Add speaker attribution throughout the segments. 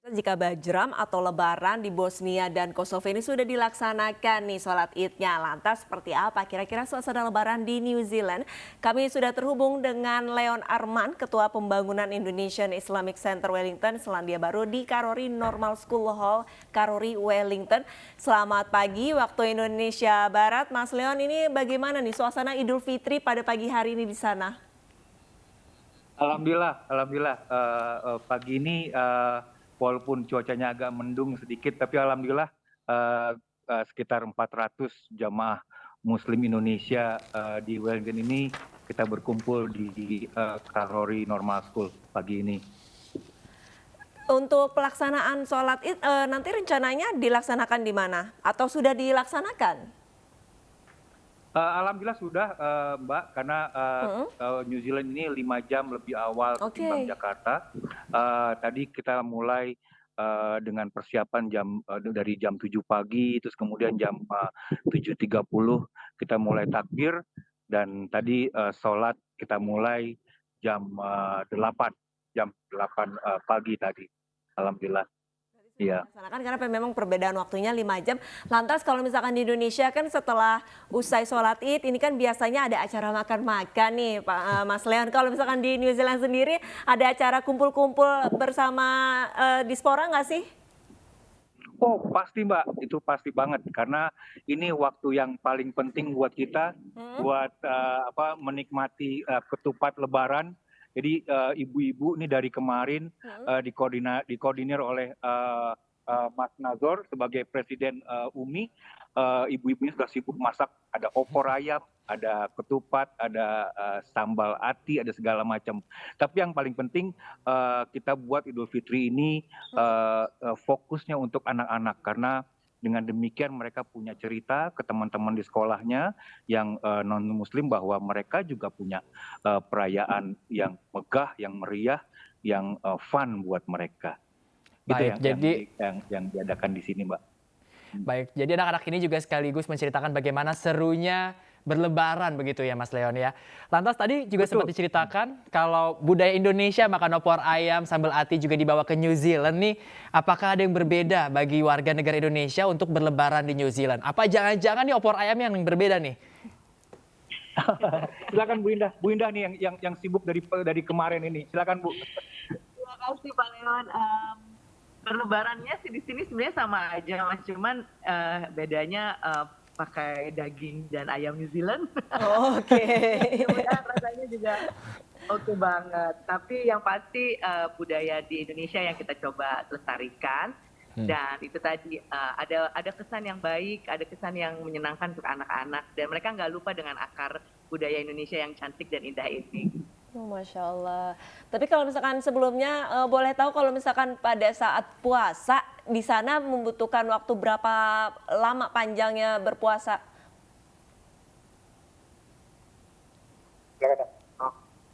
Speaker 1: Jika Bajram atau Lebaran di Bosnia dan Kosovo ini sudah dilaksanakan nih sholat idnya. Lantas seperti apa kira-kira suasana Lebaran di New Zealand? Kami sudah terhubung dengan Leon Arman, Ketua Pembangunan Indonesian Islamic Center Wellington, Selandia Baru di Karori Normal School Hall, Karori, Wellington. Selamat pagi waktu Indonesia Barat. Mas Leon, ini bagaimana nih suasana Idul Fitri pada pagi hari ini di sana?
Speaker 2: Alhamdulillah, pagi ini walaupun cuacanya agak mendung sedikit, tapi alhamdulillah sekitar 400 jamaah Muslim Indonesia di Wellington ini kita berkumpul di Karori Normal School pagi ini.
Speaker 1: Untuk pelaksanaan sholat id nanti rencananya dilaksanakan di mana? Atau sudah dilaksanakan?
Speaker 2: Alhamdulillah sudah Mbak, karena
Speaker 1: Hmm?
Speaker 2: New Zealand ini 5 jam lebih awal ketimbang
Speaker 1: Oke.
Speaker 2: Jakarta. Tadi kita mulai dengan persiapan dari jam 7 pagi, terus kemudian jam 7.30 kita mulai takbir, dan tadi sholat kita mulai jam 8 pagi tadi. Alhamdulillah. Iya.
Speaker 1: Dilaksanakan karena memang perbedaan waktunya 5 jam. Lantas kalau misalkan di Indonesia kan setelah usai sholat id ini kan biasanya ada acara makan-makan nih Pak Mas Leon. Kalau misalkan di New Zealand sendiri ada acara kumpul-kumpul bersama diaspora nggak sih?
Speaker 2: Oh pasti Mbak, itu pasti banget karena ini waktu yang paling penting buat kita,
Speaker 1: Hmm?
Speaker 2: buat menikmati ketupat Lebaran. Jadi ibu-ibu ini dari kemarin
Speaker 1: Hmm?
Speaker 2: dikoordinir oleh Mas Nazor sebagai Presiden UMI. Ibu-ibunya sudah sibuk masak, ada opor ayam, ada ketupat, ada sambal ati, ada segala macam. Tapi yang paling penting kita buat Idul Fitri ini fokusnya untuk anak-anak, karena dengan demikian mereka punya cerita ke teman-teman di sekolahnya yang non-muslim bahwa mereka juga punya perayaan yang megah, yang meriah, yang fun buat mereka. Itu
Speaker 3: Baik, jadi
Speaker 2: yang diadakan di sini, Mbak.
Speaker 3: jadi anak-anak ini juga sekaligus menceritakan bagaimana serunya berlebaran begitu ya Mas Leon ya. Lantas tadi juga sempat
Speaker 2: Betul.
Speaker 3: diceritakan kalau budaya Indonesia makan opor ayam, sambal ati juga dibawa ke New Zealand nih. Apakah ada yang berbeda bagi warga negara Indonesia untuk berlebaran di New Zealand? Apa jangan-jangan nih opor ayam yang berbeda nih?
Speaker 2: Silakan Bu Indah nih yang sibuk dari kemarin ini. Silakan Bu.
Speaker 4: Terima kasih Pak Leon. Berlebarannya sih di sini sebenarnya sama aja Mas, cuman bedanya pakai daging dan ayam New Zealand.
Speaker 1: Oke.
Speaker 4: Mudah-mudahan rasanya juga oke banget. Tapi yang pasti budaya di Indonesia yang kita coba lestarikan. Dan itu tadi ada kesan yang baik, ada kesan yang menyenangkan untuk anak-anak, dan mereka nggak lupa dengan akar budaya Indonesia yang cantik dan indah ini.
Speaker 1: Oh, Masya Allah. Tapi kalau misalkan sebelumnya boleh tahu kalau misalkan pada saat puasa di sana membutuhkan waktu berapa lama panjangnya berpuasa?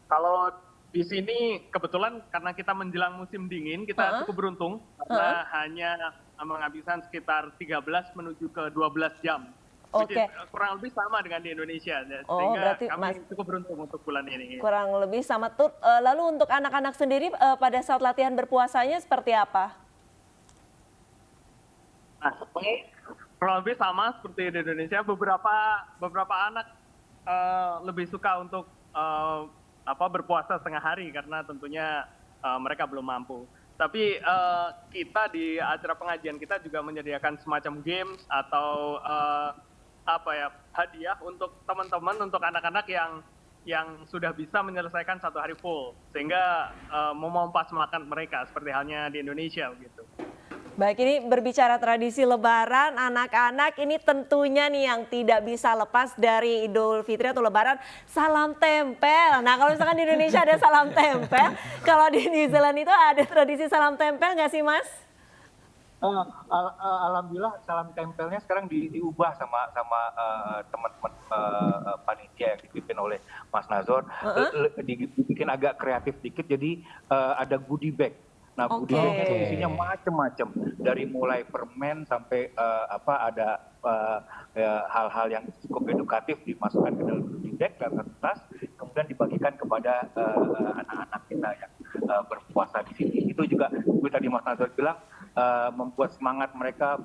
Speaker 5: Kalau di sini kebetulan karena kita menjelang musim dingin, kita cukup beruntung karena hanya menghabiskan sekitar 13 menuju ke 12 jam.
Speaker 1: Oke.
Speaker 5: Kurang lebih sama dengan di Indonesia,
Speaker 1: Oh,
Speaker 5: sehingga
Speaker 1: berarti
Speaker 5: kami cukup beruntung untuk bulan ini.
Speaker 1: kurang lebih sama tuh. Lalu untuk anak-anak sendiri pada saat latihan berpuasanya seperti apa?
Speaker 5: Nah, kurang lebih sama seperti di Indonesia. Beberapa anak lebih suka untuk berpuasa setengah hari karena tentunya mereka belum mampu. Tapi kita di acara pengajian kita juga menyediakan semacam games atau hadiah untuk teman-teman, untuk anak-anak yang sudah bisa menyelesaikan satu hari full, sehingga memompas makan mereka seperti halnya di Indonesia gitu.
Speaker 1: Baik, ini berbicara tradisi Lebaran, anak-anak ini tentunya nih yang tidak bisa lepas dari Idul Fitri atau Lebaran, salam tempel. Nah, kalau misalkan di Indonesia ada salam tempel, kalau di New Zealand itu ada tradisi salam tempel nggak sih, Mas?
Speaker 2: Alhamdulillah salam tempelnya sekarang diubah sama teman-teman panitia yang dipimpin oleh Mas Nazor. Dibikin agak kreatif dikit, jadi ada goodie bag. Nah, goodie bagnya itu isinya macam-macam, dari mulai permen sampai ada hal-hal yang cukup edukatif dimasukkan ke dalam goodie bag, dalam kertas. kemudian dibagikan kepada anak-anak kita yang berpuasa di sini. Itu juga seperti tadi Mas Nazar bilang, membuat semangat mereka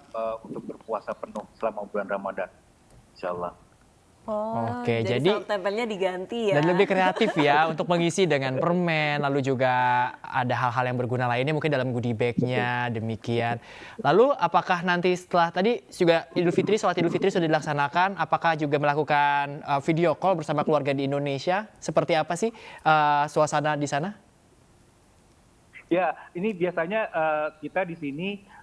Speaker 2: untuk berpuasa penuh selama bulan Ramadan, insya Allah.
Speaker 1: Oh,
Speaker 3: Oke,
Speaker 1: jadi
Speaker 3: jadi
Speaker 1: salep tempelnya diganti ya.
Speaker 3: dan lebih kreatif ya untuk mengisi dengan permen, lalu juga ada hal-hal yang berguna lainnya mungkin dalam goodie bag-nya, demikian. Lalu apakah nanti setelah tadi juga sholat Idul Fitri sudah dilaksanakan, apakah juga melakukan video call bersama keluarga di Indonesia? Seperti apa sih suasana di sana?
Speaker 2: Ya, ini biasanya kita di sini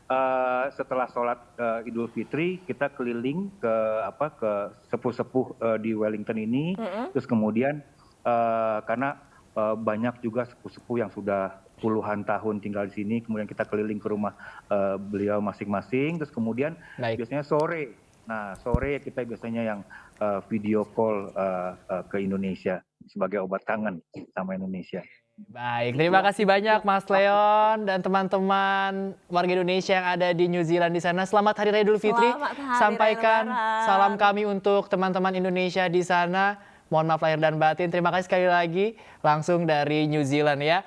Speaker 2: setelah sholat Idul Fitri kita keliling ke sepuh-sepuh di Wellington ini, terus kemudian karena banyak juga sepuh-sepuh yang sudah puluhan tahun tinggal di sini, kemudian kita keliling ke rumah beliau masing-masing, terus kemudian
Speaker 3: Baik.
Speaker 2: biasanya sore. Nah, sore kita biasanya yang video call ke Indonesia sebagai obat kangen sama Indonesia.
Speaker 3: Baik, terima kasih banyak Mas Leon dan teman-teman warga Indonesia yang ada di New Zealand di sana. Selamat Hari Raya Idul Fitri.
Speaker 1: Selamat Hari Raya
Speaker 3: Sampaikan
Speaker 1: Lebaran.
Speaker 3: salam kami untuk teman-teman Indonesia di sana. Mohon maaf lahir dan batin. Terima kasih sekali lagi langsung dari New Zealand ya.